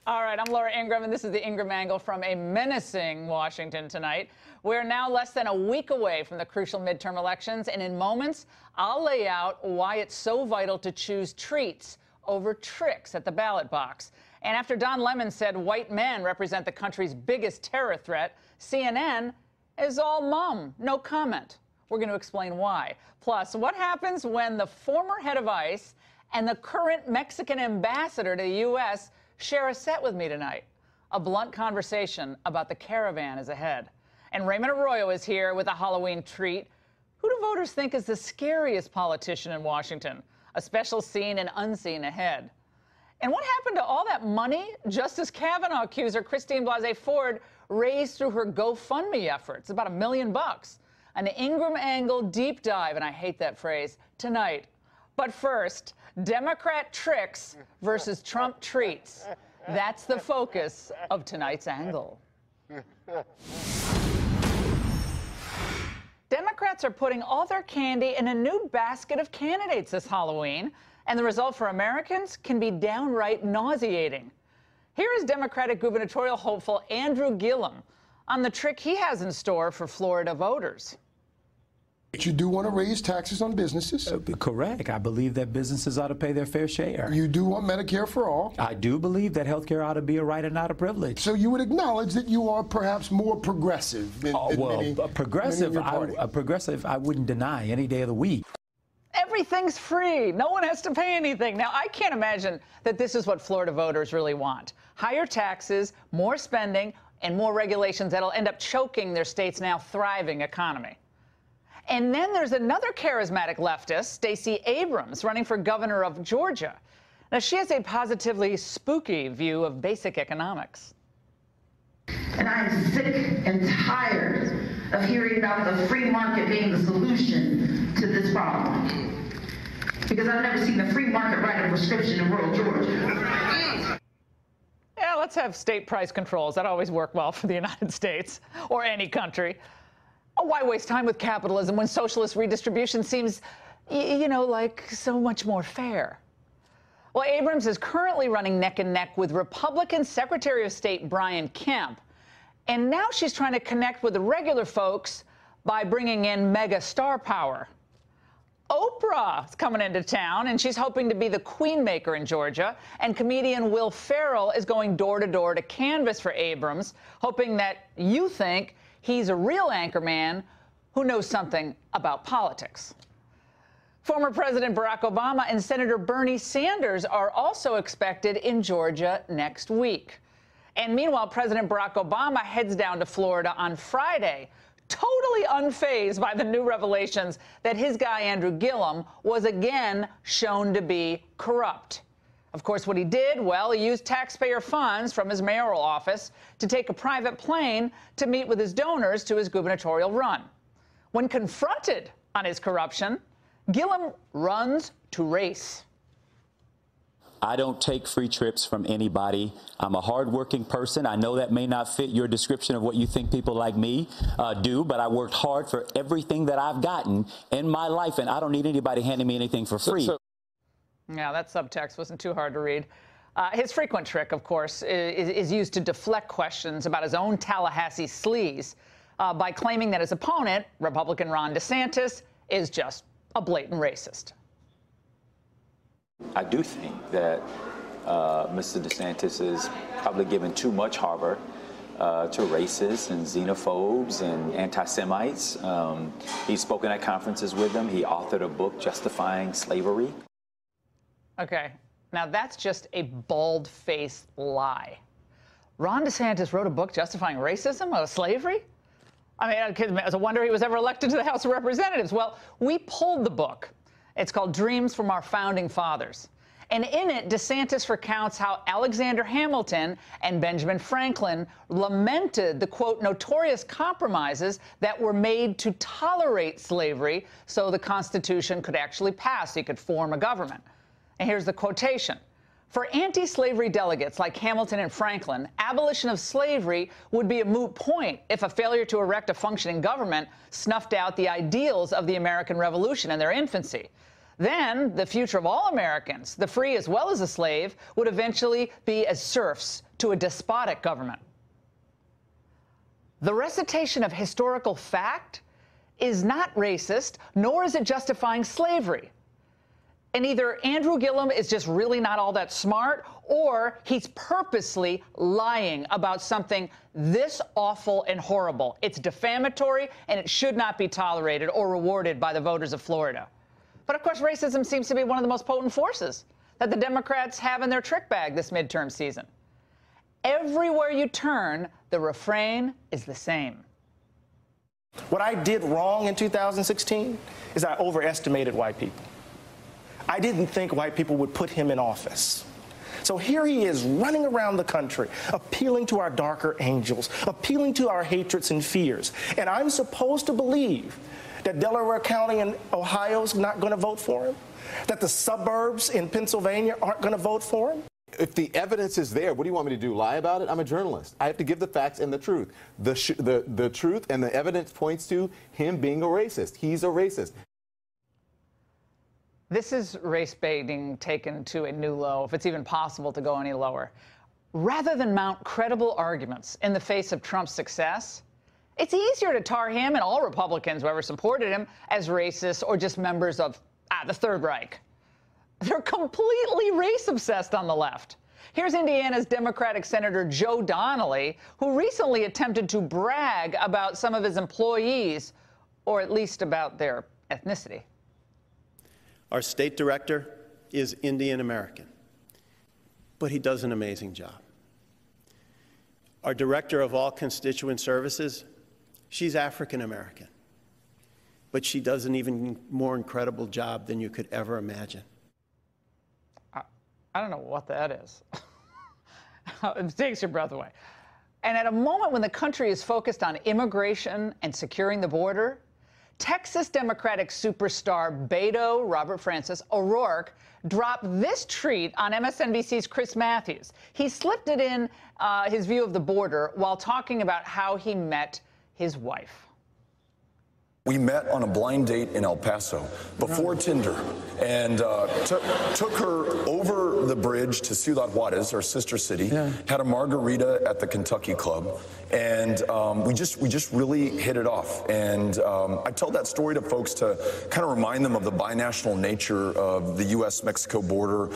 All right, I'm Laura Ingraham, and this is the Ingraham Angle from a menacing Washington tonight. We're now less than a week away from the crucial midterm elections, and in moments, I'll lay out why it's so vital to choose treats over tricks at the ballot box. And after Don Lemon said white men represent the country's biggest terror threat, CNN is all mum, no comment. We're going to explain why. Plus, what happens when the former head of ICE and the current Mexican ambassador to the U.S. share a set with me tonight? A blunt conversation about the caravan is ahead. And Raymond Arroyo is here with a Halloween treat. Who do voters think is the scariest politician in Washington? A special scene and unseen ahead. And what happened to all that money Justice Kavanaugh accuser Christine Blasey Ford raised through her GoFundMe efforts? About $1 million. An Ingraham Angle deep dive, and I hate that phrase, tonight. But first, Democrat tricks versus Trump treats. That's the focus of tonight's angle. Democrats are putting all their candy in a new basket of candidates this Halloween, and the result for Americans can be downright nauseating. Here is Democratic gubernatorial hopeful Andrew Gillum on the trick he has in store for Florida voters. But you do want to raise taxes on businesses? Correct. I believe that businesses ought to pay their fair share. You do want Medicare for all? I do believe that health care ought to be a right and not a privilege. So you would acknowledge that you are perhaps more progressive than progressive, many progressive, I wouldn't deny any day of the week. Everything's free. No one has to pay anything. Now, I can't imagine that this is what Florida voters really want. Higher taxes, more spending, and more regulations that'll end up choking their state's now thriving economy. And then there's another charismatic leftist, Stacey Abrams, running for governor of Georgia. Now, she has a positively spooky view of basic economics. And I am sick and tired of hearing about the free market being the solution to this problem. Because I've never seen the free market write a prescription in rural Georgia. Yeah, let's have state price controls. That always work well for the United States or any country. Oh, why waste time with capitalism when socialist redistribution seems, you know, like so much more fair? Well, Abrams is currently running neck and neck with Republican Secretary of State Brian Kemp. And now she's trying to connect with the regular folks by bringing in mega star power. Oprah is coming into town, and she's hoping to be the queen maker in Georgia. And comedian Will Ferrell is going door to door to canvass for Abrams, hoping that you think he's a real anchorman who knows something about politics. Former President Barack Obama and Senator Bernie Sanders are also expected in Georgia next week. And meanwhile, President Barack Obama heads down to Florida on Friday, totally unfazed by the new revelations that his guy, Andrew Gillum, was again shown to be corrupt. Of course, what he did, well, he used taxpayer funds from his mayoral office to take a private plane to meet with his donors to his gubernatorial run. When confronted on his corruption, Gillum runs to race. I don't take free trips from anybody. I'm a hardworking person. I know that may not fit your description of what you think people like me do, but I worked hard for everything that I've gotten in my life, and I don't need anybody handing me anything for free. Yeah, that subtext wasn't too hard to read. His frequent trick, of course, is used to deflect questions about his own Tallahassee sleaze by claiming that his opponent, Republican Ron DeSantis, is just a blatant racist. I do think that Mr. DeSantis is probably given too much harbor to racists and xenophobes and anti-Semites. He's spoken at conferences with them. He authored a book justifying slavery. Okay, now that's just a bald-faced lie. Ron DeSantis wrote a book justifying racism or slavery? I mean, it's a wonder he was ever elected to the House of Representatives. Well, we pulled the book. It's called Dreams from Our Founding Fathers. And in it, DeSantis recounts how Alexander Hamilton and Benjamin Franklin lamented the, quote, notorious compromises that were made to tolerate slavery so the Constitution could actually pass, so you could form a government. And here's the quotation. For anti-slavery delegates like Hamilton and Franklin, abolition of slavery would be a moot point if a failure to erect a functioning government snuffed out the ideals of the American Revolution in their infancy. Then the future of all Americans, the free as well as the slave, would eventually be as serfs to a despotic government. The recitation of historical fact is not racist, nor is it justifying slavery. And either Andrew Gillum is just really not all that smart, or he's purposely lying about something this awful and horrible. It's defamatory, and it should not be tolerated or rewarded by the voters of Florida. But of course, racism seems to be one of the most potent forces that the Democrats have in their trick bag this midterm season. Everywhere you turn, the refrain is the same. What I did wrong in 2016 is I overestimated white people. I didn't think white people would put him in office. So here he is running around the country, appealing to our darker angels, appealing to our hatreds and fears. And I'm supposed to believe that Delaware County in Ohio is not going to vote for him, that the suburbs in Pennsylvania aren't going to vote for him. If the evidence is there, what do you want me to do? Lie about it? I'm a journalist. I have to give the facts and the truth. The truth and the evidence points to him being a racist. He's a racist. This is race baiting taken to a new low, if it's even possible to go any lower. Rather than mount credible arguments in the face of Trump's success, it's easier to tar him and all Republicans who ever supported him as racists or just members of the Third Reich. They're completely race-obsessed on the left. Here's Indiana's Democratic Senator Joe Donnelly, who recently attempted to brag about some of his employees, or at least about their ethnicity. Our state director is Indian American, but he does an amazing job. Our director of all constituent services, she's African American, but she does an even more incredible job than you could ever imagine. I don't know what that is. It takes your breath away. And at a moment when the country is focused on immigration and securing the border, Texas Democratic superstar Beto Robert Francis O'Rourke dropped this treat on MSNBC's Chris Matthews. He slipped it in his view of the border while talking about how he met his wife. We met on a blind date in El Paso before Tinder, and took her over the bridge to Ciudad Juarez, our sister city, had a margarita at the Kentucky Club, and we just really hit it off. And I tell that story to folks to kind of remind them of the binational nature of the U.S.-Mexico border.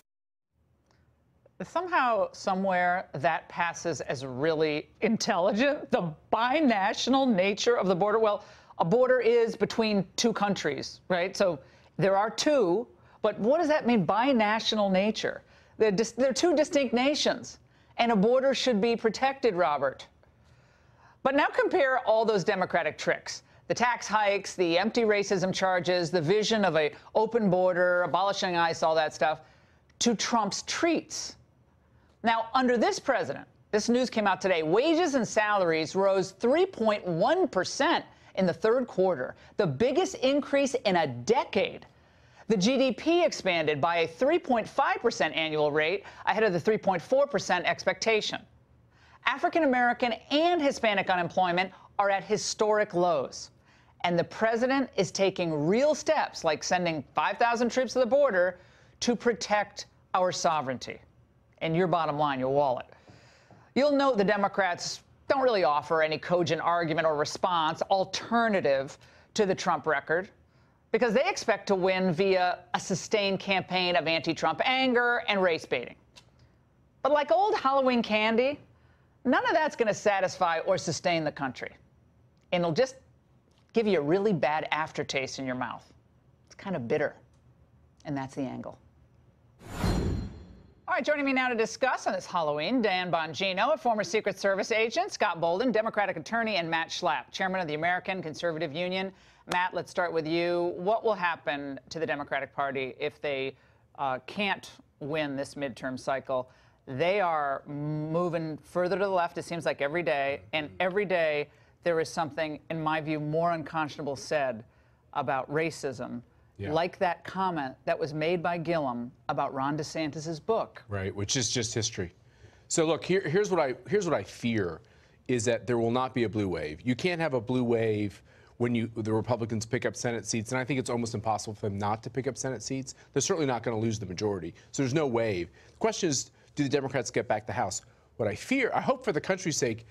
Somehow, somewhere, that passes as really intelligent, the binational nature of the border. Well, a border is between two countries, right? So there are two, but what does that mean, binational nature? They're two distinct nations, and a border should be protected, Robert. But now compare all those Democratic tricks, the tax hikes, the empty racism charges, the vision of an open border, abolishing ICE, all that stuff, to Trump's treats. Now, under this president, this news came out today, wages and salaries rose 3.1% in the third quarter, the biggest increase in a decade. The GDP expanded by a 3.5% annual rate, ahead of the 3.4% expectation. African American and Hispanic unemployment are at historic lows. And the president is taking real steps, like sending 5,000 troops to the border, to protect our sovereignty. And your bottom line, your wallet. You'll note the Democrats don't really offer any cogent argument or response alternative to the Trump record, because they expect to win via a sustained campaign of anti-Trump anger and race baiting. But like old Halloween candy, none of that's going to satisfy or sustain the country. And it'll just give you a really bad aftertaste in your mouth. It's kind of bitter. And that's the angle. All right, joining me now to discuss on this Halloween, Dan Bongino, a former Secret Service agent, Scott Bolden, Democratic attorney, and Matt Schlapp, chairman of the American Conservative Union. Matt, let's start with you. What will happen to the Democratic Party if they can't win this midterm cycle? They are moving further to the left, it seems like every day, and every day there is something, in my view, more unconscionable said about racism. Yeah. Like that comment that was made by Gillum about Ron DeSantis' book. Right, which is just history. So look, here's what I fear is that there will not be a blue wave. You can't have a blue wave when the Republicans pick up Senate seats, and I think it's almost impossible for them not to pick up Senate seats. They're certainly not going to lose the majority. So there's no wave. The question is, do the Democrats get back the House? What I fear, I hope for the country's sake,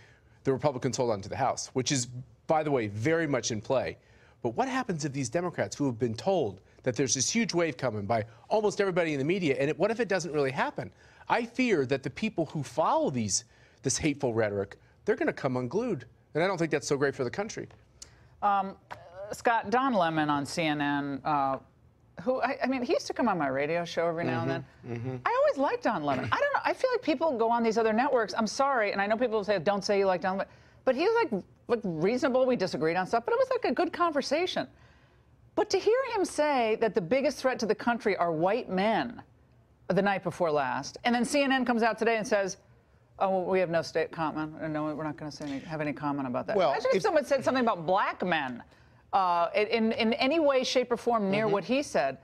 the Republicans hold on to the House, which is, by the way, very much in play. But what happens if these Democrats who have been told that there's this huge wave coming by almost everybody in the media, and what if it doesn't really happen? I fear that the people who follow this hateful rhetoric, they're going to come unglued. And I don't think that's so great for the country. Scott, Don Lemon on CNN, I mean, he used to come on my radio show every now and then. I always liked Don Lemon. I don't know. I feel like people go on these other networks. I'm sorry, and I know people say, don't say you like Don Lemon. But he was like reasonable. We disagreed on stuff, but it was like a good conversation. But to hear him say that the biggest threat to the country are white men the night before last, and then CNN comes out today and says, oh, well, we have no state comment. No, we're not going to have any comment about that. Well, imagine if someone said something about black men in any way, shape, or form near what he said.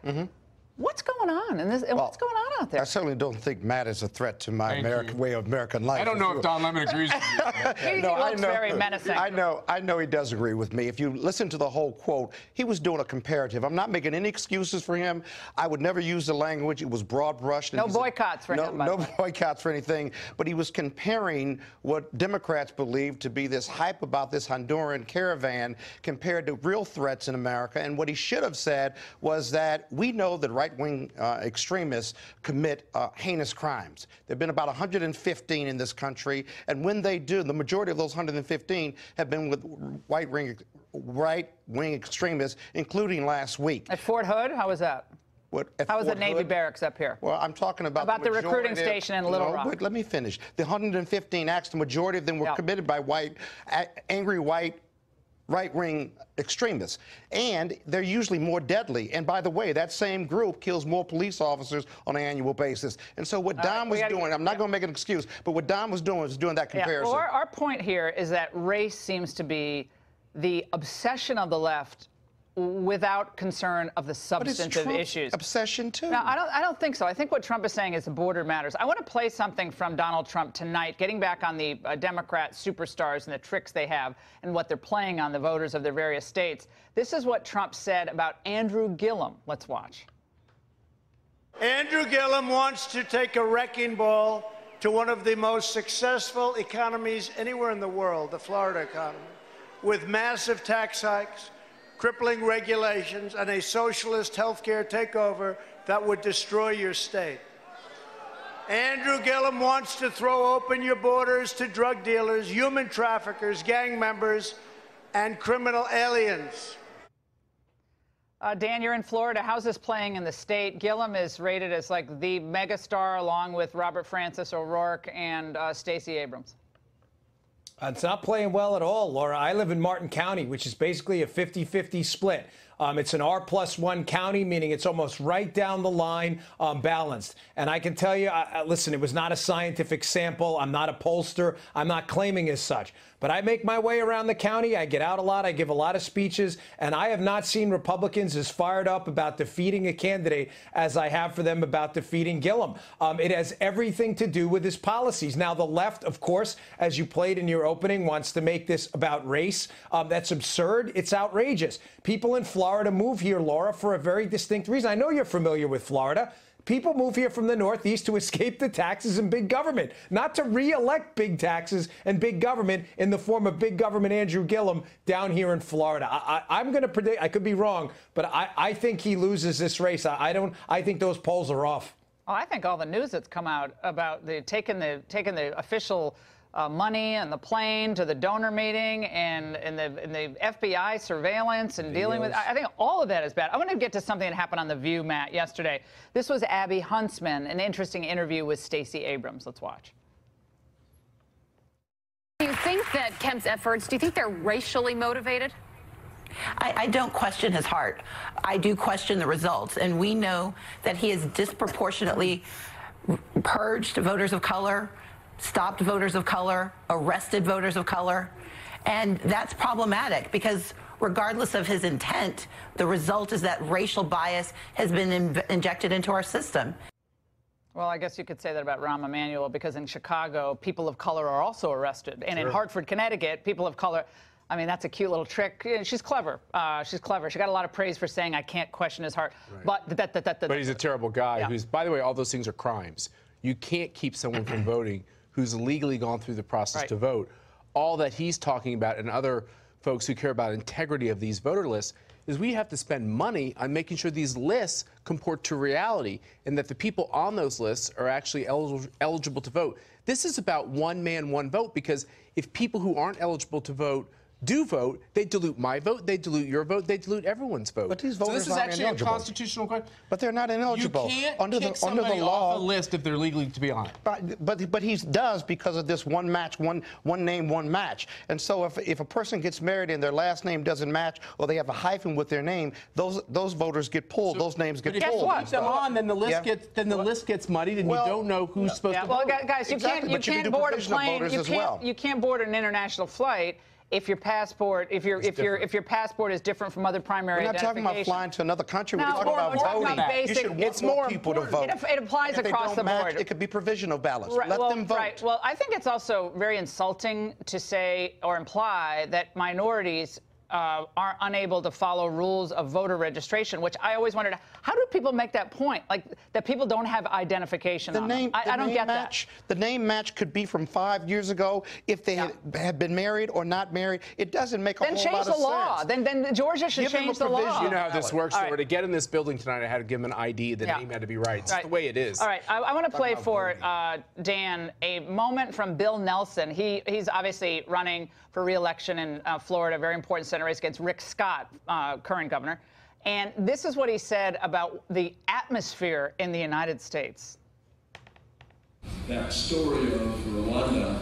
What's going on? What's going on out there? I certainly don't think Matt is a threat to my way of American life. I don't know if Don Lemon agrees with you. He looks very menacing. I know he does agree with me. If you listen to the whole quote, he was doing a comparative. I'm not making any excuses for him. I would never use the language. It was broad-brushed. No boycotts for him, by the way. No boycotts for anything. But he was comparing what Democrats believe to be this hype about this Honduran caravan compared to real threats in America. And what he should have said was that we know that right-wing extremists commit heinous crimes. There have been about 115 in this country, and when they do, the majority of those 115 have been with right-wing extremists, including last week. At Fort Hood, how was that? How was the Navy barracks up here? Well, I'm talking about the recruiting station in Little Rock. But let me finish. The 115 acts, the majority of them were committed by angry white right-wing extremists, and they're usually more deadly. And by the way, that same group kills more police officers on an annual basis. And so what Don was doing, I'm not going to make an excuse, but what Don was doing that comparison. Well, our point here is that race seems to be the obsession of the left without concern of the substantive issues. Obsession too. No, I don't think so. I think what Trump is saying is the border matters. I want to play something from Donald Trump tonight, getting back on the Democrat superstars and the tricks they have and what they're playing on the voters of their various states. This is what Trump said about Andrew Gillum. Let's watch. Andrew Gillum wants to take a wrecking ball to one of the most successful economies anywhere in the world, the Florida economy, with massive tax hikes, crippling regulations, and a socialist healthcare takeover that would destroy your state. Andrew Gillum wants to throw open your borders to drug dealers, human traffickers, gang members, and criminal aliens. Dan, you're in Florida. How's this playing in the state? Gillum is rated as like the megastar along with Robert Francis O'Rourke and Stacey Abrams. It's not playing well at all, Laura. I live in Martin County, which is basically a 50-50 split. It's an R+1 county, meaning it's almost right down the line balanced. And I can tell you, listen, it was not a scientific sample. I'm not a pollster. I'm not claiming as such. But I make my way around the county. I get out a lot. I give a lot of speeches. And I have not seen Republicans as fired up about defeating a candidate as I have for them about defeating Gillum. It has everything to do with his policies. Now, the left, of course, as you played in your opening, wants to make this about race. That's absurd. It's outrageous. People in Florida move here, Laura, for a very distinct reason. I know you're familiar with Florida. People move here from the Northeast to escape the taxes and big government, not to re-elect big taxes and big government in the form of big government Andrew Gillum down here in Florida. I'm going to predict, I could be wrong, but I think he loses this race. I think those polls are off. Oh, I think all the news that's come out about taking the official money and the plane to the donor meeting and the FBI surveillance and dealing with, I think all of that is bad. I want to get to something that happened on The View, Matt, yesterday. This was Abby Huntsman, an interesting interview with Stacey Abrams. Let's watch. Do you think that Kemp's efforts, do you think they're racially motivated? I don't question his heart. I do question the results. And we know that he has disproportionately purged voters of color, stopped voters of color, arrested voters of color. And that's problematic because regardless of his intent, the result is that racial bias has been injected into our system. Well, I guess you could say that about Rahm Emanuel because in Chicago, people of color are also arrested. And in Hartford, Connecticut, people of color, I mean, that's a cute little trick. She's clever. She's clever. She got a lot of praise for saying, I can't question his heart. Right. But he's a terrible guy who's, by the way, all those things are crimes. You can't keep someone from voting who's legally gone through the process to vote. All that he's talking about, and other folks who care about integrity of these voter lists, is we have to spend money on making sure these lists comport to reality and that the people on those lists are actually eligible to vote. This is about one man, one vote, because if people who aren't eligible to vote do vote, they dilute my vote, they dilute your vote, they dilute everyone's vote. But these so voters this is aren't actually ineligible. a constitutional question. But they're not ineligible. You can't under kick the law off a list if they're legally to be on it. But he does because of this one match, one name, one match. And so if a person gets married and their last name doesn't match, or they have a hyphen with their name, those voters get pulled. Those names get pulled. If you keep them on, then the list gets muddied, and you don't know who's supposed to vote. Well, guys, you can't board a plane. You can't board an international flight if your passport if your passport is different from other primary identifications. We're not talking about flying to another country. We're No, talking about voting. basic, You should want more people to vote. It applies If across the board. It could be provisional ballots. Right, Let them vote. Right. Well, I think it's also very insulting to say or imply that minorities are unable to follow rules of voter registration, which I always wondered, how do people make that point? Like, that people don't have identification on them. I don't get that. The name match could be from 5 years ago if they had been married or not married. It doesn't make a whole lot of sense. Then change the law. Then Georgia should change the law. You know how this works, Laura. To get in this building tonight, I had to give them an ID. The name had to be right. It's the way it is. All right. I want to play for Dan a moment from Bill Nelson. He's obviously running for re-election in Florida, a very important Senate race against Rick Scott, current governor. And this is what he said about the atmosphere in the United States. That story of Rwanda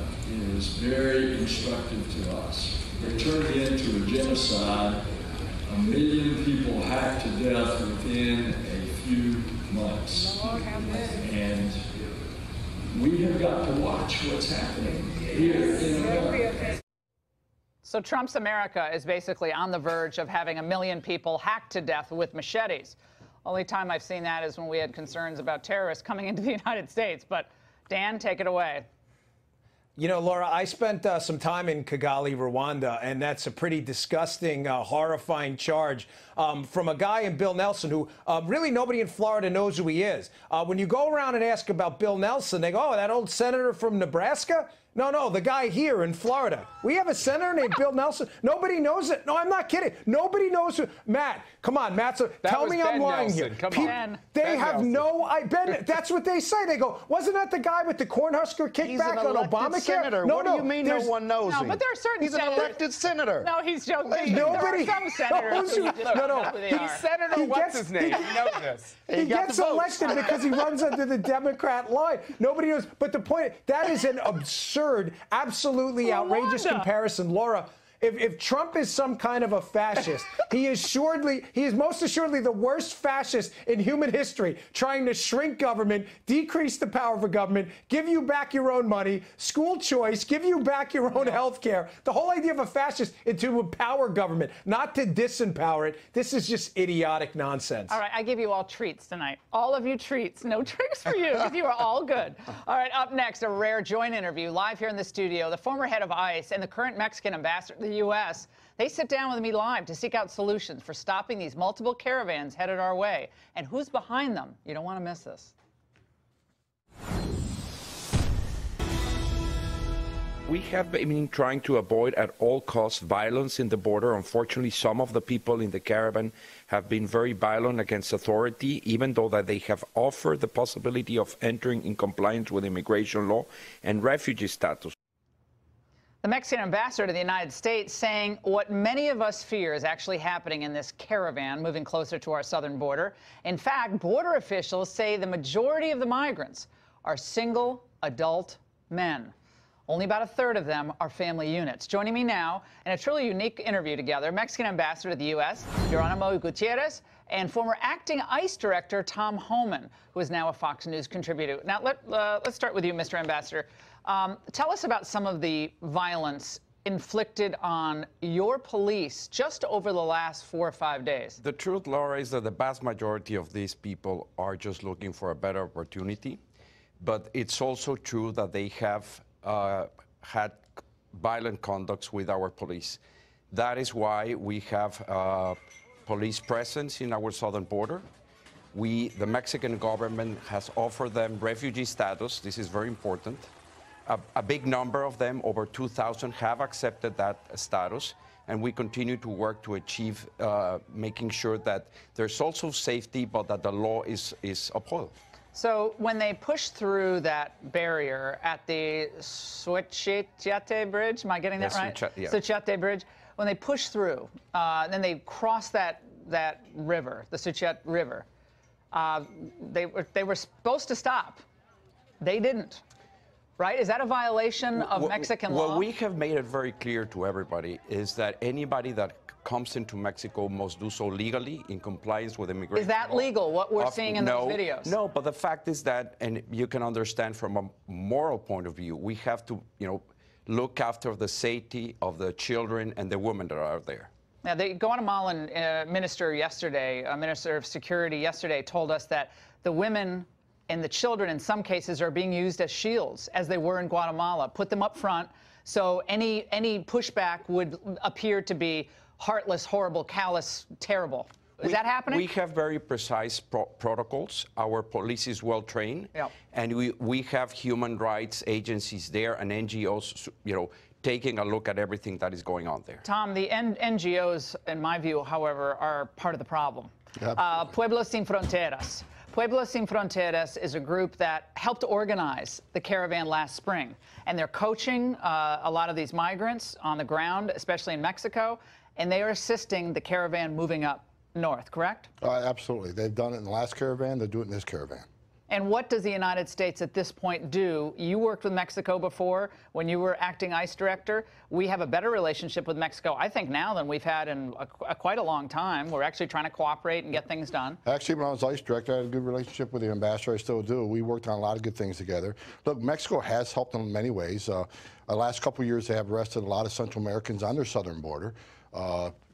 is very instructive to us. It turned into a genocide. 1 million people hacked to death within a few months. And we have got to watch what's happening here in America. So Trump's America is basically on the verge of having 1 million people hacked to death with machetes. Only time I've seen that is when we had concerns about terrorists coming into the United States. But Dan, take it away. You know, Laura, I spent some time in Kigali, Rwanda, and that's a pretty disgusting, horrifying charge from a guy in Bill Nelson who really nobody in Florida knows who he is. When you go around and ask about Bill Nelson, they go, oh, that old senator from Nebraska? No, the guy here in Florida. We have a senator named Bill Nelson. Nobody knows it. No, I'm not kidding. Nobody knows who. Matt, come on, Matt. So tell me I'm lying here. Come on. They have no. That's what they say. They go, wasn't that the guy with the Cornhusker kickback on Obamacare? Senator. No, what do you mean no one knows him? No, but there are certain He's an elected senator. No, he's joking. Nobody. There are some senators. He's Senator what's his name? He knows this. He gets elected because he runs under the Democrat line. Nobody knows. But the point, that is an absurd, absolutely outrageous comparison. Laura, if Trump is some kind of a fascist, he is most assuredly the worst fascist in human history, trying to shrink government, decrease the power of a government, give you back your own money, school choice, give you back your own health care. The whole idea of a fascist is to empower government, not to disempower it. This is just idiotic nonsense. All right, I give you all treats tonight. All of you treats. No tricks for you, because you are all good. All right, up next, a rare joint interview live here in the studio. The former head of ICE and the current Mexican ambassador to the U.S., they sit down with me live to seek out solutions for stopping these multiple caravans headed our way. And who's behind them? You don't want to miss this. We have been trying to avoid at all costs violence in the border. Unfortunately, some of the people in the caravan have been very violent against authority, even though that they have offered the possibility of entering in compliance with immigration law and refugee status. The Mexican ambassador to the United States saying what many of us fear is actually happening in this caravan moving closer to our southern border. In fact, border officials say the majority of the migrants are single adult men. Only about a third of them are family units. Joining me now in a truly unique interview together, Mexican ambassador to the U.S., Geronimo Gutierrez, and former acting ICE director Tom Homan, who is now a Fox News contributor. Now, let's start with you, Mr. Ambassador. Tell us about some of the violence inflicted on your police just over the last 4 or 5 days. The truth, Laura, is that the vast majority of these people are just looking for a better opportunity. But it's also true that they have had violent conducts with our police. That is why we have police presence in our southern border. The Mexican government has offered them refugee status. This is very important. a big number of them, over 2,000, have accepted that status. And we continue to work to achieve making sure that there's also safety, but that the law is upheld. So when they pushed through that barrier at the Suchiate Bridge, am I getting that right? Suchiate Bridge. When they pushed through, then they crossed that river, the Suchiate River. They were supposed to stop. They didn't. Right? Is that a violation of Mexican law? What we have made it very clear to everybody is that anybody that comes into Mexico must do so legally in compliance with immigration Is that law. legal, what we're seeing in those videos? No, but the fact is that, and you can understand from a moral point of view, we have to, look after the safety of the children and the women that are there. Now, the Guatemalan minister yesterday, Minister of Security yesterday, told us that the women and the children, in some cases, are being used as shields, as they were in Guatemala. Put them up front, so any pushback would appear to be heartless, horrible, callous, terrible. Is that happening? We have very precise protocols. Our police is well trained, and we have human rights agencies there and NGOs, taking a look at everything that is going on there. Tom, the NGOs, in my view, however, are part of the problem. Pueblos Sin Fronteras. Pueblos Sin Fronteras is a group that helped organize the caravan last spring, and they're coaching a lot of these migrants on the ground, especially in Mexico, and they are assisting the caravan moving up north, correct? Absolutely. They've done it in the last caravan. They'll do it in this caravan. And what does the United States at this point do? You worked with Mexico before when you were acting ICE director. We have a better relationship with Mexico, I think, now than we've had in quite a long time. We're actually trying to cooperate and get things done. Actually, when I was ICE director, I had a good relationship with the ambassador. I still do. We worked on a lot of good things together. Look, Mexico has helped in many ways. The last couple of years, they have arrested a lot of Central Americans on their southern border.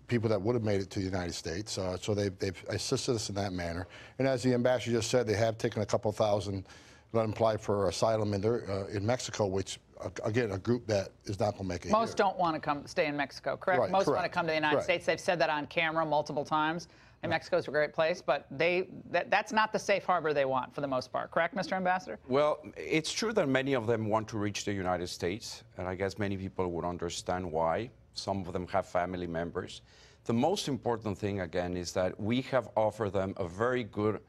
People that would have made it to the United States. So they've assisted us in that manner. And as the ambassador just said, they have taken a couple thousand that apply for asylum in Mexico, which, again, a group that is not going to make it Most don't want to stay in Mexico, correct? Right, Most want to come to the United States. They've said that on camera multiple times. And Mexico's a great place, but that's not the safe harbor they want for the most part, correct, Mr. Ambassador? Well, it's true that many of them want to reach the United States, and I guess many people would understand why. Some of them have family members. The most important thing, again, is that we have offered them a very good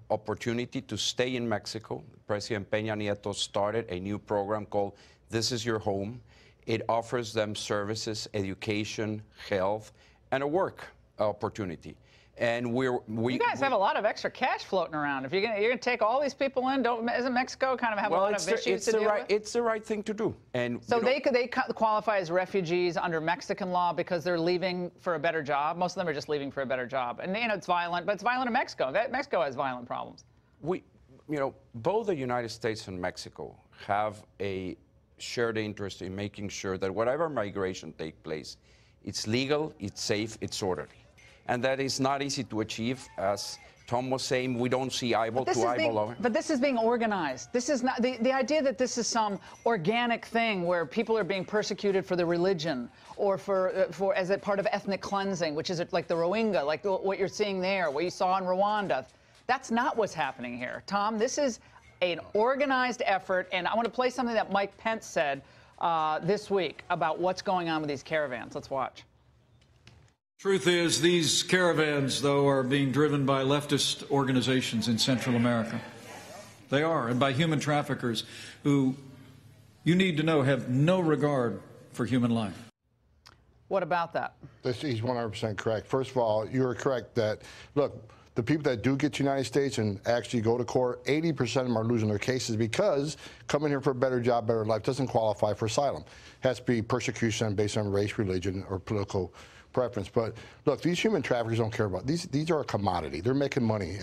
opportunity to stay in Mexico. President Peña Nieto started a new program called This Is Your Home. It offers them services, education, health, and a work opportunity. And you guys have a lot of extra cash floating around. If you're gonna take all these people in, isn't Mexico kind of have a lot of issues to deal with? It's the right thing to do. And so they qualify as refugees under Mexican law because they're leaving for a better job. Most of them are just leaving for a better job, and it's violent, but it's violent in Mexico. Mexico has violent problems. Both the United States and Mexico have a shared interest in making sure that whatever migration takes place, it's legal, it's safe, it's orderly. And that is not easy to achieve. As Tom was saying, we don't see eyeball to eyeball. But this is being organized. This is not the idea that this is some organic thing where people are being persecuted for their religion or for as a part of ethnic cleansing, which is like the Rohingya, like what you're seeing there, what you saw in Rwanda. That's not what's happening here, Tom. This is an organized effort, and I want to play something that Mike Pence said this week about what's going on with these caravans. Let's watch. Truth is, these caravans, though, are being driven by leftist organizations in Central America. They are, and by human traffickers who, you need to know, have no regard for human life. What about that? He's 100% correct. First of all, you're correct that, look, the people that do get to the United States and actually go to court, 80% of them are losing their cases because coming here for a better job, better life doesn't qualify for asylum. It has to be persecution based on race, religion, or political preference. But look, these human traffickers don't care about these are a commodity. They're making money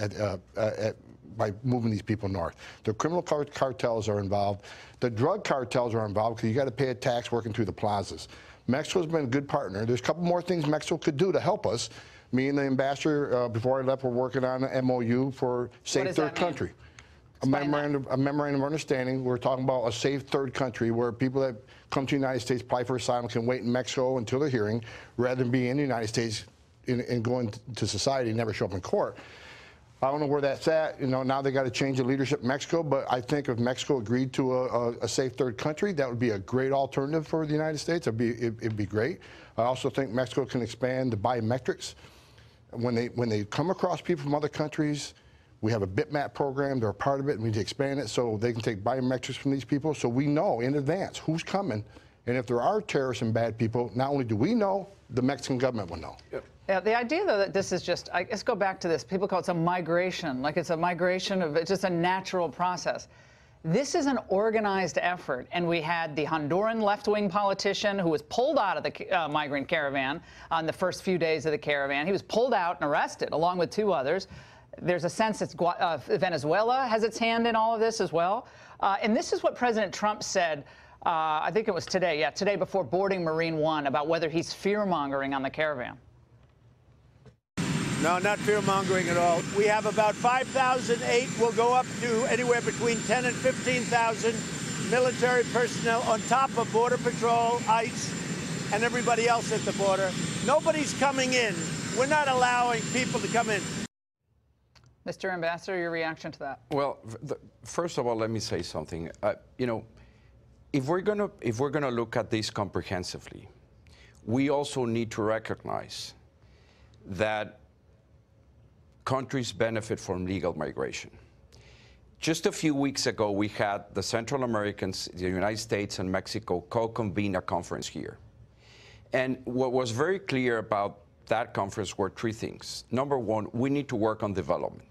by moving these people north. The criminal cartels are involved. The drug cartels are involved because you got to pay a tax working through the plazas. Mexico's been a good partner. There's a couple more things Mexico could do to help us. Me and the ambassador, before I left, we're working on an MOU for safe third country. A memorandum of understanding. We're talking about a safe third country where people that come to the United States, apply for asylum, can wait in Mexico until their hearing, rather than be in the United States and going to society and never show up in court. I don't know where that's at. You know, now they got to change the leadership in Mexico. But I think if Mexico agreed to a safe third country, that would be a great alternative for the United States. It'd be great. I also think Mexico can expand the biometrics. When they come across people from other countries, we have a bitmap program. They're a part of it, and we need to expand it so they can take biometrics from these people, so we know in advance who's coming. And if there are terrorists and bad people, not only do we know, the Mexican government will know. Yep. Yeah, the idea, though, that this is just, let's go back to this. People call it a migration, like it's a migration of, it's just a natural process. This is an organized effort, and we had the Honduran left-wing politician who was pulled out of the migrant caravan on the first few days of the caravan. He was pulled out and arrested, along with 2 others. There's a sense that Venezuela has its hand in all of this as well. And this is what President Trump said, I think it was today, today before boarding Marine One, about whether he's fear-mongering on the caravan. No, not fear-mongering at all. We have about 5,008. We'll go up to anywhere between 10 and 15,000 military personnel on top of Border Patrol, ICE, and everybody else at the border. Nobody's coming in. We're not allowing people to come in. Mr. Ambassador, your reaction to that? Well, first of all, let me say something. You know, if we're gonna look at this comprehensively, we also need to recognize that countries benefit from legal migration. Just a few weeks ago, we had the Central Americans, the United States and Mexico co-convene a conference here. And what was very clear about that conference were 3 things. Number one, we need to work on development.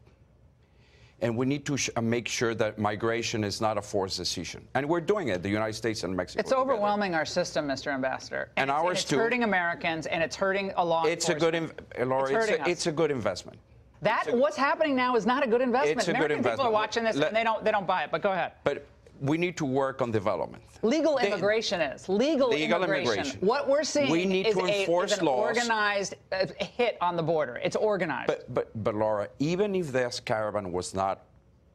And we need to make sure that migration is not a forced decision. And we're doing it, the United States and Mexico. It's overwhelming our system, Mr. Ambassador. And ours too. It's hurting Americans, and it's hurting a law enforcement. It's a good investment. What's happening now is not a good investment. It's a good investment. People are watching this, and they don't buy it, but go ahead. But we need to work on development. Legal immigration is. Legal immigration. What we're seeing is an organized hit on the border. It's organized. But Laura, even if this caravan was not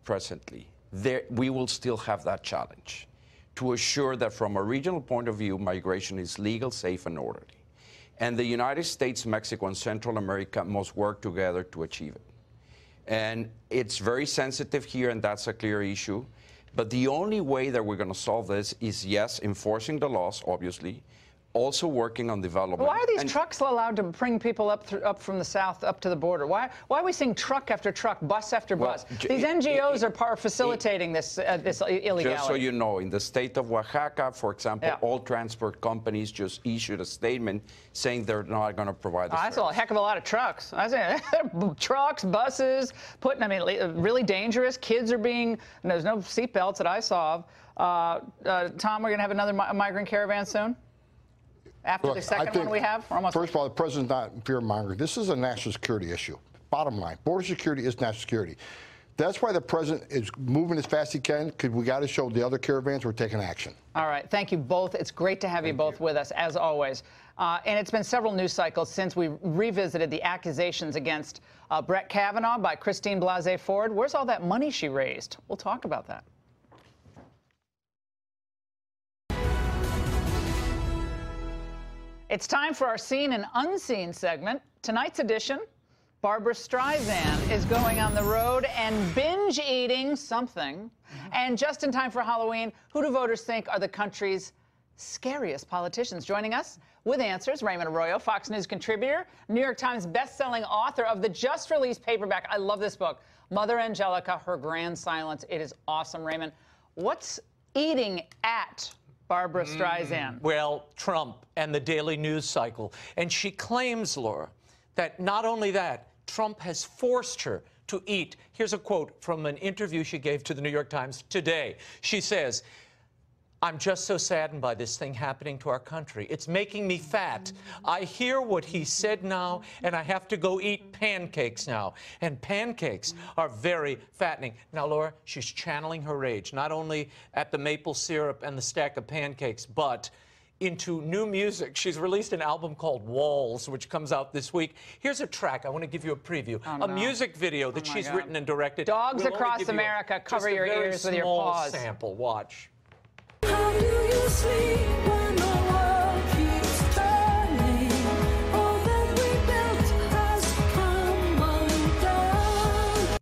presently there, we will still have that challenge to assure that from a regional point of view, migration is legal, safe, and orderly. And the United States, Mexico, and Central America must work together to achieve it. And it's very sensitive here, and that's a clear issue. But the only way that we're going to solve this is, yes, enforcing the laws, obviously, also working on development. Why are these trucks allowed to bring people up from the south up to the border? Why are we seeing truck after truck, bus after bus? These NGOs are facilitating this illegality. Just so you know, in the state of Oaxaca, for example, all transport companies just issued a statement saying they're not going to provide this. I saw a heck of a lot of trucks. I said trucks, buses, really dangerous. Kids are being, there's no seatbelts that I saw of. Tom, we're going to have another migrant caravan soon? After the second one we have? First of all, the president's not fear-mongering. This is a national security issue. Bottom line, border security is national security. That's why the president is moving as fast as he can, because we got to show the other caravans we're taking action. All right. Thank you both. It's great to have you both with us, as always. And it's been several news cycles since we revisited the accusations against Bret Kavanaugh by Christine Blasey Ford. Where's all that money she raised? We'll talk about that. It's time for our Seen and Unseen segment. Tonight's edition, Barbra Streisand is going on the road and binge eating something. And just in time for Halloween, who do voters think are the country's scariest politicians? Joining us with answers, Raymond Arroyo, Fox News contributor, New York Times bestselling author of the just-released paperback. I love this book, Mother Angelica, Her Grand Silence. It is awesome, Raymond. What's eating at Barbra Streisand? Well, Trump and the daily news cycle. And she claims, Laura, that not only that, Trump has forced her to eat. Here's a quote from an interview she gave to the New York Times today. She says, "I'm just so saddened by this thing happening to our country. It's making me fat. I hear what he said now, and I have to go eat pancakes now. And pancakes are very fattening." Now, Laura, she's channeling her rage, not only at the maple syrup and the stack of pancakes, but into new music. She's released an album called Walls, which comes out this week. Here's a track. I want to give you a preview. A music video that she's written and directed. Dogs across America, cover your ears with your paws. Sample. Watch. How do you sleep when the world keeps turning? All that we built has come undone.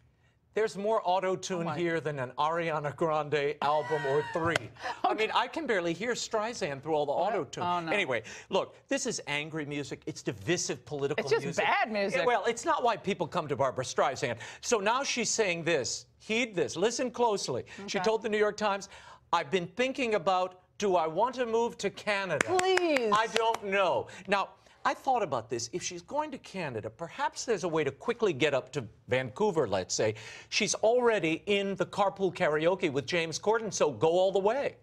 There's more auto-tune here than an Ariana Grande album or 3. I mean, I can barely hear Streisand through all the auto-tune. Oh, no. Anyway, look, this is angry music. It's divisive political It's just music. bad music. Well, it's not why people come to Barbra Streisand. So now she's saying this. Heed this. Listen closely. She told the New York Times, I've been thinking about, do I want to move to Canada? Please. I don't know. Now, I thought about this. If she's going to Canada, perhaps there's a way to quickly get up to Vancouver, let's say. She's already in the carpool karaoke with James Corden, so go all the way.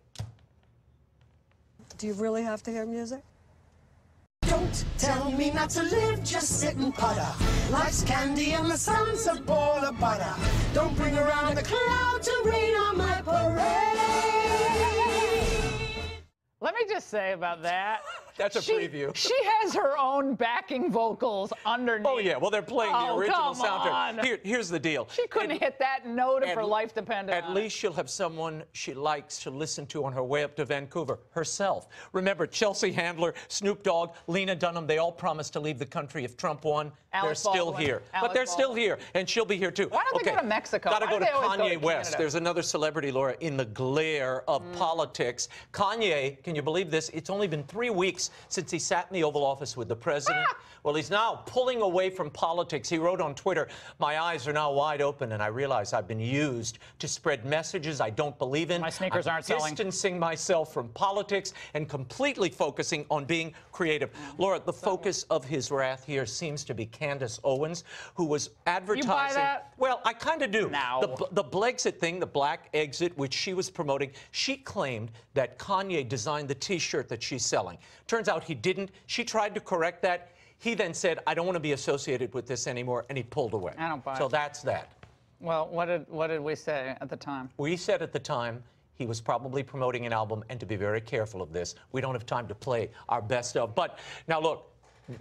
Do you really have to hear music? Don't tell me not to live, just sit and putter. Life's candy and the sun's a ball of butter. Don't bring around the clouds to rain on my parade. Let me just say about that. That's a preview. She has her own backing vocals underneath. Oh, yeah. Well, they're playing the original come soundtrack. on. Here's the deal. She couldn't hit that note if her life depended on it. At least she'll have someone she likes to listen to on her way up to Vancouver, herself. Remember, Chelsea Handler, Snoop Dogg, Lena Dunham, they all promised to leave the country if Trump won. Alex They're still Baldwin. here. Alex but they're still Baldwin. here, and she'll be here, too. Why don't they go to Mexico? Got to Why go do to they always go Kanye to West. Canada? There's another celebrity, Laura, in the glare of politics. Kanye, can you believe this? It's only been 3 weeks since he sat in the Oval Office with the president. Well, he's now pulling away from politics. He wrote on Twitter, my eyes are now wide open, and I realize I've been used to spread messages I don't believe in. My sneakers aren't selling. Distancing myself from politics and completely focusing on being creative. Laura, the focus of his wrath here seems to be Candace Owens, who was advertising. You buy that? Well, I kind of do. No. The Blexit thing, the black exit, which she was promoting, she claimed that Kanye designed the T-shirt that she's selling. Turns out he didn't. She tried to correct that. He then said, I don't want to be associated with this anymore, and he pulled away. I don't buy it. So that's that. Well, what did we say at the time? We said at the time he was probably promoting an album, and to be very careful of this. We don't have time to play our best of. But now look,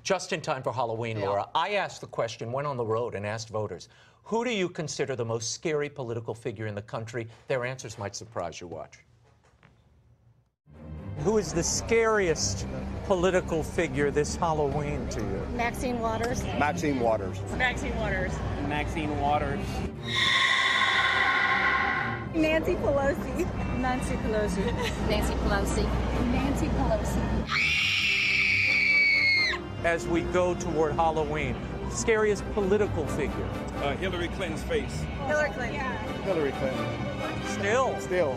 just in time for Halloween, Laura, I asked the question, went on the road and asked voters, who do you consider the most scary political figure in the country? Their answers might surprise you. Watch. Who is the scariest political figure this Halloween to you? Maxine Waters. Maxine Waters. Maxine Waters. Maxine Waters. Nancy Pelosi. Nancy Pelosi. Nancy Pelosi. Nancy Pelosi. As we go toward Halloween, scariest political figure? Hillary Clinton's face. Hillary Clinton. Yeah. Hillary Clinton. Still.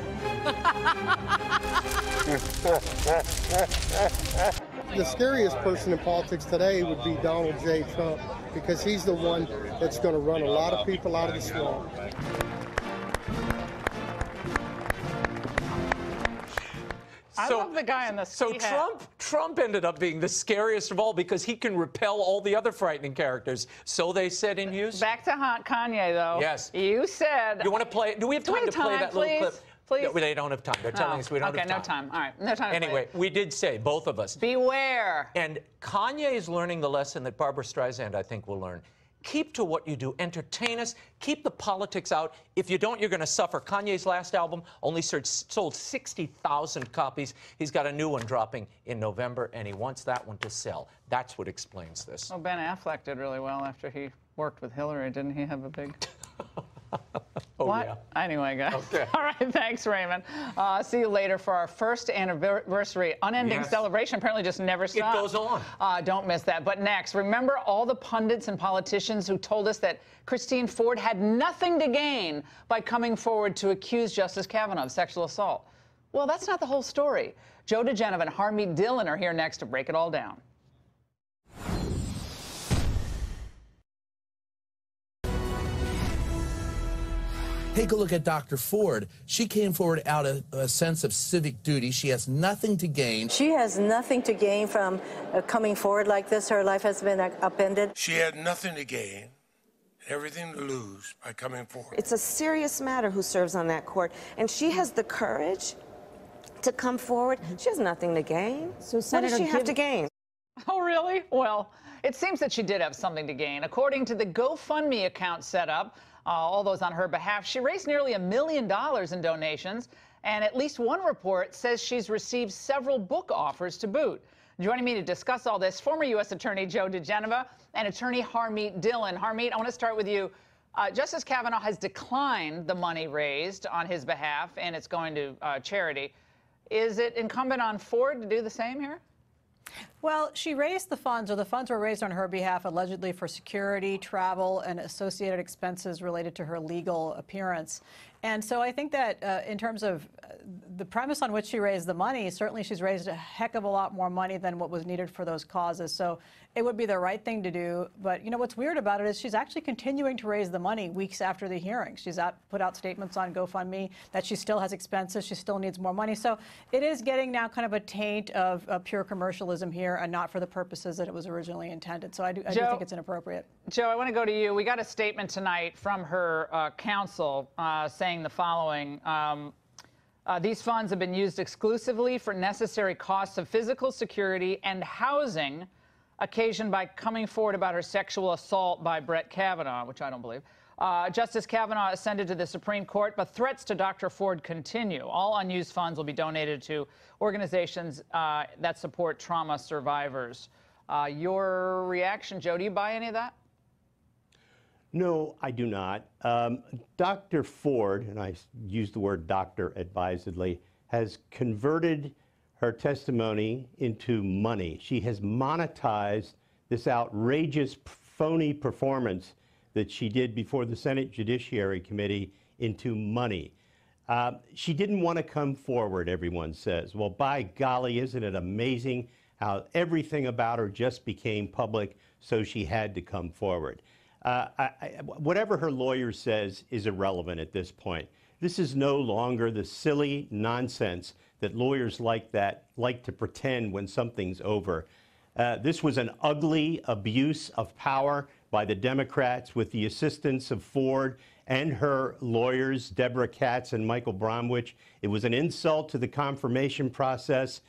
The scariest person in politics today would be Donald J. Trump, because he's the one that's going to run a lot of people out of the swamp. I love the guy in the So ski hat. Trump ended up being the scariest of all because he can repel all the other frightening characters. So they said in Houston. Back to Kanye, though. Yes. You said. You want to play? Do we have time to play that little clip? Please. No, they don't have time. They're telling us we don't have time. Okay, no time. All right, no time. Anyway, we did say, both of us. Beware. And Kanye is learning the lesson that Barbra Streisand, I think, will learn. Keep to what you do. Entertain us. Keep the politics out. If you don't, you're going to suffer. Kanye's last album only sold 60,000 copies. He's got a new one dropping in November, and he wants that one to sell. That's what explains this. Well, Ben Affleck did really well after he worked with Hillary. Didn't he have a big... Oh, what? yeah. Anyway, guys. Okay. All right, thanks, Raymond. See you later for our first anniversary unending celebration. Apparently just never stops. It goes on. Don't miss that. But next, remember all the pundits and politicians who told us that Christine Ford had nothing to gain by coming forward to accuse Justice Kavanaugh of sexual assault? Well, that's not the whole story. Joe DeGenova and Harmeet Dillon are here next to break it all down. Take a look at Dr. Ford. She came forward out of a sense of civic duty. She has nothing to gain. She has nothing to gain from coming forward like this. Her life has been upended. She had nothing to gain, everything to lose by coming forward. It's a serious matter who serves on that court, and she has the courage to come forward. She has nothing to gain. So, what Senator, does she have to gain? Oh, really? Well, it seems that she did have something to gain. According to the GoFundMe account set up, all those on her behalf, she raised nearly $1 million in donations, and at least one report says she's received several book offers to boot. Joining me to discuss all this, former U.S. Attorney Joe DeGenova and attorney Harmeet Dillon. Harmeet, I want to start with you. Justice Kavanaugh has declined the money raised on his behalf, and it's going to charity. Is it incumbent on Ford to do the same here? Well, she raised the funds, or the funds were raised on her behalf, allegedly for security, travel, and associated expenses related to her legal appearance. And so I think that in terms of the premise on which she raised the money, certainly she's raised a heck of a lot more money than what was needed for those causes. So it would be the right thing to do. But, you know, what's weird about it is she's actually continuing to raise the money weeks after the hearing. She's put out statements on GoFundMe that she still has expenses. She still needs more money. So it is getting now kind of a taint of pure commercialism here and not for the purposes that it was originally intended. So I do think it's inappropriate. Joe, I want to go to you. We got a statement tonight from her counsel saying the following. These funds have been used exclusively for necessary costs of physical security and housing occasioned by coming forward about her sexual assault by Bret Kavanaugh, which I don't believe. Justice Kavanaugh ascended to the Supreme Court, but threats to Dr. Ford continue. All unused funds will be donated to organizations that support trauma survivors. Your reaction, Joe, do you buy any of that? No, I do not. Dr. Ford, and I use the word doctor advisedly, has converted her testimony into money. She has monetized this outrageous, phony performance that she did before the Senate Judiciary Committee into money. She didn't want to come forward, everyone says. Well, by golly, isn't it amazing how everything about her just became public, so she had to come forward. Whatever her lawyer says is irrelevant at this point. This is no longer the silly nonsense that lawyers like to pretend when something's over. This was an ugly abuse of power by the Democrats with the assistance of Ford and her lawyers, Deborah Katz and Michael Bromwich. It was an insult to the confirmation process.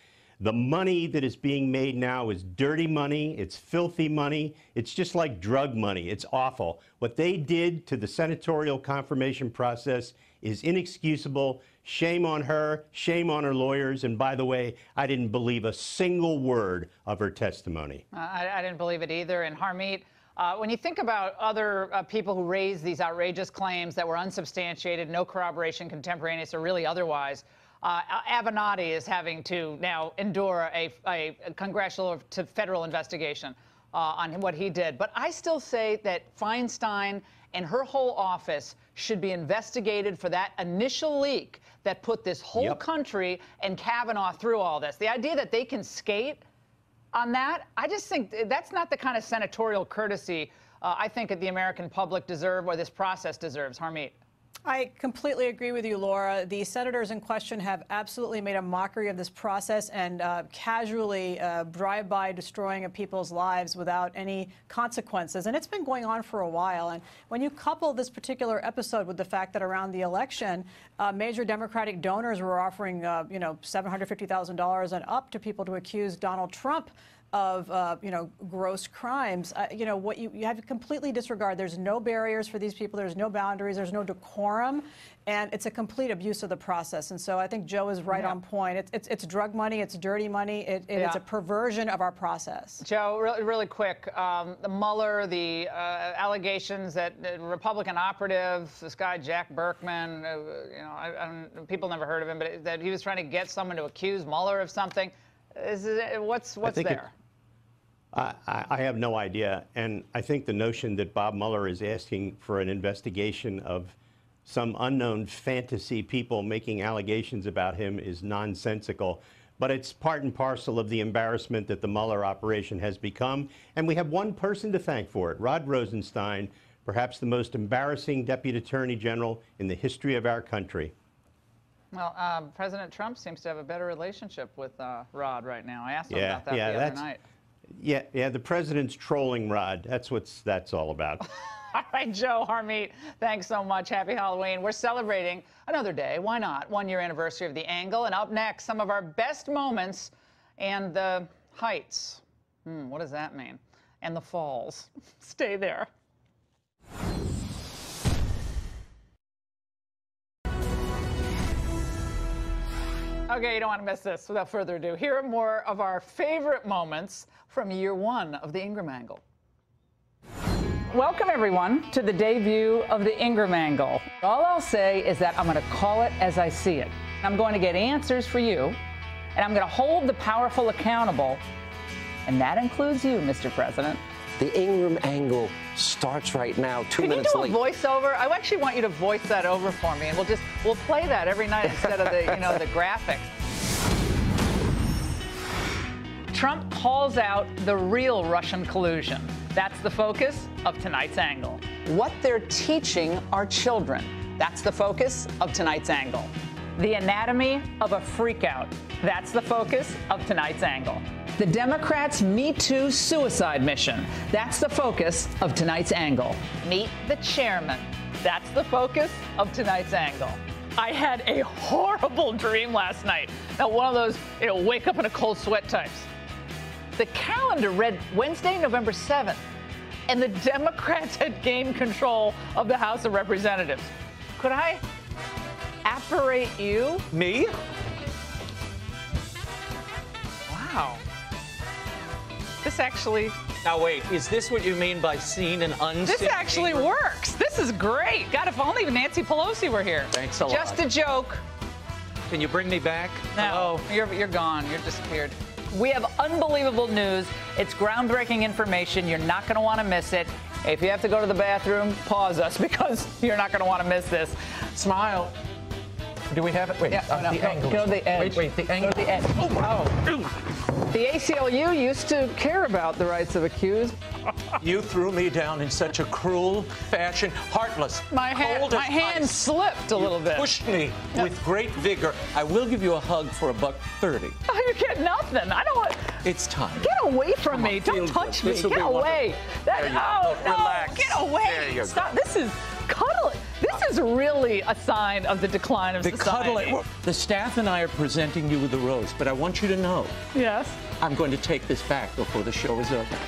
The money that is being made now is dirty money. It's filthy money. It's just like drug money. It's awful. What they did to the senatorial confirmation process is inexcusable. Shame on her. Shame on her lawyers. And by the way, I didn't believe a single word of her testimony. I didn't believe it either. And Harmeet, when you think about other people who raised these outrageous claims that were unsubstantiated, no corroboration, contemporaneous, or really otherwise, Avenatti is having to now endure a congressional to federal investigation on what he did. But I still say that Feinstein and her whole office should be investigated for that initial leak that put this whole country and Kavanaugh through all this. The idea that they can skate on that, I just think that's not the kind of senatorial courtesy I think the American public deserve or this process deserves. Harmeet. I completely agree with you, Laura. The senators in question have absolutely made a mockery of this process and casually drive-by destroying of people's lives without any consequences. And it's been going on for a while. And when you couple this particular episode with the fact that around the election, major Democratic donors were offering, $750,000 and up to people to accuse Donald Trump of, gross crimes, what you have to completely disregard. There's no barriers for these people. There's no boundaries. There's no decorum. And it's a complete abuse of the process. And so I think Joe is right on point. It's drug money. It's dirty money. It's a perversion of our process. Joe, really quick, the Mueller, the allegations that Republican operative, this guy Jack Berkman, people never heard of him, but that he was trying to get someone to accuse Mueller of something. What's there? I have no idea, and I think the notion that Bob Mueller is asking for an investigation of some unknown fantasy people making allegations about him is nonsensical. But it's part and parcel of the embarrassment that the Mueller operation has become, and we have one person to thank for it, Rod Rosenstein, perhaps the most embarrassing Deputy Attorney General in the history of our country. Well, President Trump seems to have a better relationship with Rod right now. I asked him about that the other night. Yeah, the president's trolling Rod. That's what that's all about. All right, Joe, Harmeet, thanks so much. Happy Halloween. We're celebrating another day. Why not? 1-year anniversary of The Angle. And up next, some of our best moments and the heights. What does that mean? And the falls. Stay there. Okay, you don't want to miss this. Without further ado, here are more of our favorite moments from year 1 of the Ingraham Angle. Welcome, everyone, to the debut of the Ingraham angle. All I'll say is that I'm going to call it as I see it. I'm going to get answers for you, and I'm going to hold the powerful accountable, and that includes you, Mr. President. The Ingraham angle starts right now, 2 minutes late. Can you do a voiceover? I actually want you to voice that over for me, and we'll play that every night instead of the the graphics. Trump calls out the real Russian collusion. That's the focus of tonight's angle. What they're teaching our children. That's the focus of tonight's angle. The anatomy of a freakout. That's the focus of tonight's angle. The Democrats' Me Too suicide mission. That's the focus of tonight's angle. Meet the chairman. That's the focus of tonight's angle. I had a horrible dream last night. Now, one of those, wake up in a cold sweat types. The calendar read Wednesday, November 7th, and the Democrats had gained control of the House of Representatives. Could I apparate you? Me? Wow. This actually... Now wait, is this what you mean by seen and unseen? This actually works. This is great. God, if only Nancy Pelosi were here. Thanks a lot. Just a joke. Can you bring me back? No, you're gone. You're disappeared. We have unbelievable news. It's groundbreaking information. You're not going to want to miss it. If you have to go to the bathroom, pause us because you're not going to want to miss this. Smile. Do we have it? Wait, yeah, the angle. Go to the edge. Wait, the angle. Go to the edge. The ACLU used to care about the rights of accused. You threw me down in such a cruel fashion, heartless. My hand slipped a little bit. Pushed me with great vigor. I will give you a hug for $1.30. Oh, you get nothing. I don't want. It's time. Get away from me! Don't touch me! Get away! Relax. Get away! There you Stop! This is cuddling. This is really a sign of the decline of society. The staff and I are presenting you with the rose, but I want you to know. Yes. I'm going to take this back before the show is over.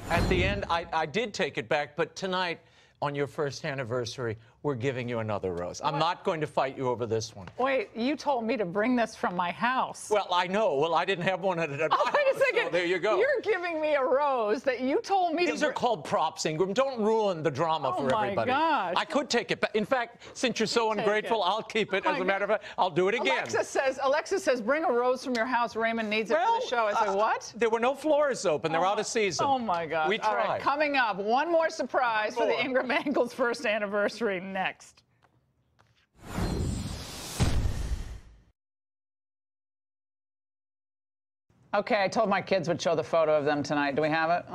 At the end, I did take it back, but tonight, on your first anniversary, we're giving you another rose. I'm not going to fight you over this one. Wait, you told me to bring this from my house. Well, I know. Well, I didn't have one at my wait a second. So there you go. You're giving me a rose that you told me These are called props, Ingram. Don't ruin the drama for everybody. Oh, my gosh. I could take it back. In fact, since you're so ungrateful, I'll keep it. As a matter of fact, I'll do it again. Alexa says, bring a rose from your house. Raymond needs it for the show. I said, what? There were no floors open. They're out of season. Oh, my God. We tried. All right, coming up, one more surprise for the Ingraham Angle's first anniversary next. Okay, I told my kids would show the photo of them tonight. Do we have it?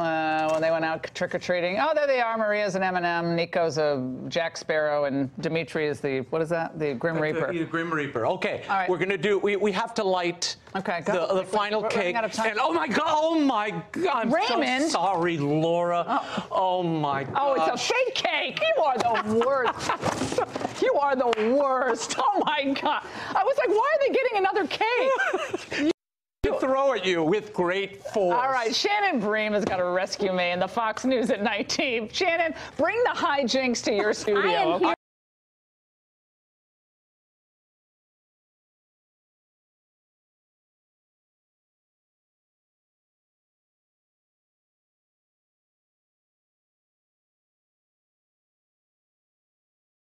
When they went out trick-or-treating. Oh, there they are. Maria's an M&M. Nico's a Jack Sparrow. And Dimitri is the, what is that? The Grim Reaper. The Grim Reaper. Okay, all right. We're going to do, we have to light the final cake. And, oh, my God. I'm Raymond. so sorry, Laura. Oh, my God. Oh, it's a fake cake. You are the worst. You are the worst. Oh, my God. I was like, why are they getting another cake? Throw at you with great force. All right, Shannon Bream has got to rescue me in the Fox News at 19. Shannon, bring the hijinks to your studio.